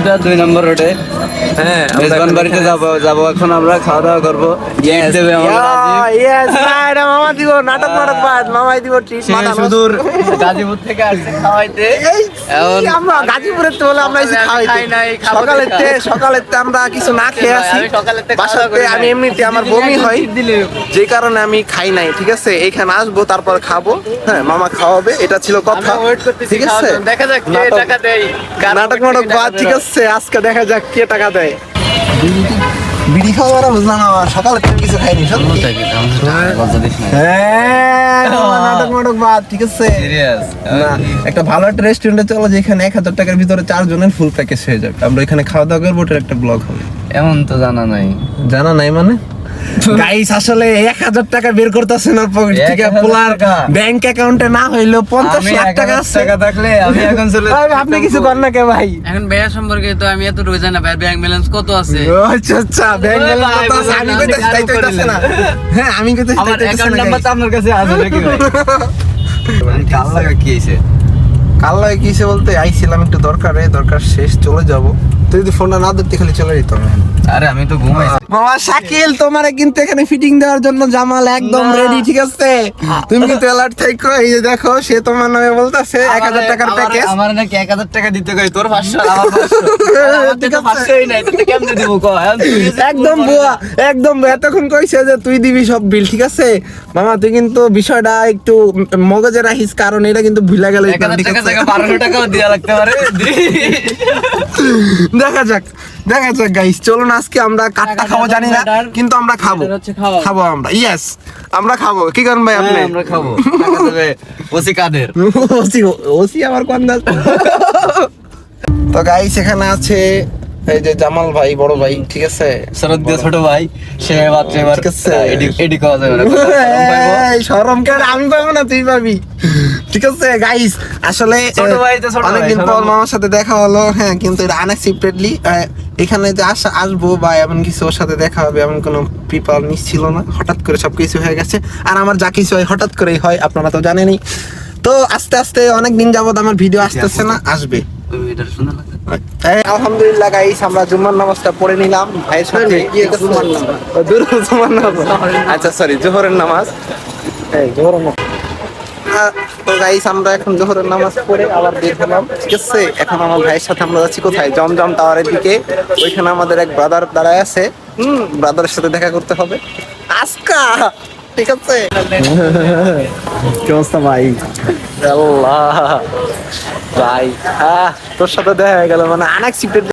সিধা 2 নম্বর রোডে। হ্যাঁ, মেজবান বাড়িতে যাবো এখন আমরা, খাওয়া দাওয়া করবো। দেবে মামা দিব নাটক বাদ, মামাই দিব ট্রিট। সুদূর গাজীপুর থেকে আসছে খাওয়াইতে। আমরা গাজীপুরের তো বলে আমরা এসে খাওয়াইতে। সকালেতে আমরা কিছু না খেয়ে আসি বাসাতে। আমি এমনিতে আমার বমি হয়, যে কারণে আমি খাই নাই। ঠিক আছে, এইখানে আসবো তারপর খাবো। হ্যাঁ, মামা খাওয়াবে, এটা ছিল কথা। ঠিক আছে, দেখা যাক কে টাকা দেয়। নাটক বাদ। ঠিক আছে, আজকে দেখা যাক কে টাকা দেয়। বিড়ি খাওয়ার বুঝলাম না, সকালে কিছু খাইনি। নাটক বাদ। ঠিক আছে, না একটা ভালো একটা রেস্টুরেন্টে চলো, যেখানে 1000 টাকার ভিতরে 4 জনের ফুল প্যাকেজ হয়ে যাবে। আমরা এখানে খাওয়া দাওয়া করবো, ওটার একটা ব্লগ হবে। এমন তো জানা নাই মানে গাইস আসলে 1000 টাকা বের করতেছে না পকেট থেকে। পোলার ব্যাংক অ্যাকাউন্টে না হইলেও 50 লাখ টাকা আছে। টাকা থাকলে আমি এখন চলে। আপনি কিছু করেন না কে ভাই? এখন ভাইয়া সম্পর্কে তো আমি এত রোজ জানি না, ভাইয়ের ব্যাংক ব্যালেন্স কত আছে। আচ্ছা ব্যাংক ব্যালেন্স কত আছে আমি কইতেছি, তাই তো হইতাছে না। হ্যাঁ, আমি কইতেছি আমার তাই তো অ্যাকাউন্ট হইতাছে না। নাম্বার তো আপনার কাছে আছে নাকি ভাই? কাল লাগা কি হইছে? কাল লাগে কিসে বলতে আইছিলাম একটু দরকার শেষ, চলে যাব। তুই যদি ফোনটা না ধরতে খালি চলে যেতাম। আরে আমি তো ঘুমাইছি। মামা শাকিল, তোমারে কিন্তু এখানে ফিটিং দেওয়ার জন্য জামাল একদম রেডি। ঠিক আছে, তুমি কিন্তু অ্যালার্ট থাকো। এই যে দেখো, সে তোমার নামে বলতাছে 1000 টাকার প্যাকেজ। আমার নাকি 1000 টাকা দিতে কই, তোর 500 আমার 500। ঠিক আছে, 500ই নাই, তুই কেমনে দিব কো? একদম বুয়া, একদম এতক্ষণ কইছে যে তুই দিবি সব বিল। ঠিক আছে মামা, তুই কিন্তু বিষয়টা একটু মগজে রাখিস, কারণ এটা কিন্তু ভুলে গেলে। 1000 টাকা থেকে 1200 টাকাও দেয়া লাগতে পারে। দেখা যাক গাইস, চলুন আজকে আমরা কাটটা খাবো জানি না, কিন্তু আমরা খাবো আমরা। ইয়েস, আমরা খাবো। কি করেন ভাই আপনি? আমরা খাবো। টাকা দেবে ওসি কাদের? ওসি আমার কোন দাস? তো গাইস এখানে আছে এই যে জামাল ভাই, বড় ভাই। ঠিক আছে, শরৎদিয়া ছোট ভাই, সে বাচ্চা এবার ঠিক আছে। এডি করা যাবে না। এই শরম কেন? আমি পাবো না, তুই পাবি। ঠিক আছে গাইস, আসলে ছোট ভাই তো ছোট ভাই, অনেকদিন পর মামার সাথে দেখা হলো। হ্যাঁ, কিন্তু এটা আনএক্সপেক্টেডলি এখানে যে আসবো বা এমন কিছু ওর সাথে দেখা হবে এমন কোনো প্রিপারেশন ছিল না। হঠাৎ করে সবকিছু হয়ে গেছে, আর আমার যা কিছু হয় হঠাৎ করেই হয়, আপনারা তো জানেনই। তো আস্তে আস্তে অনেক দিন যাবত আমার ভিডিও আসতেছে না, আসবে। এটা শোনা লাগে। আলহামদুলিল্লাহ গাইস, আমরা জুম্মার নামাজটা পড়ে নিলাম ভাইয়ের সাথে। জুম্মার নামাজ, আচ্ছা সরি, জোহরের নামাজ। জোহরের নামাজ। তো গাইস, আমরা এখন জোহরের নামাজ পড়ে আবার বের হলাম। ঠিক আছে, এখন আমার ভাইয়ের সাথে আমরা যাচ্ছি কোথায়? জমজম টাওয়ারের দিকে। ওইখানে আমাদের এক ব্রাদার দাঁড়ায় আছে, ব্রাদারের সাথে দেখা করতে হবে আজকা। ঠিক আছে, কি অবস্থা ভাই? আল্লাহ ভাই, তোর সাথে দেখা হয়ে গেল মানে আনএক্সপেক্টেড।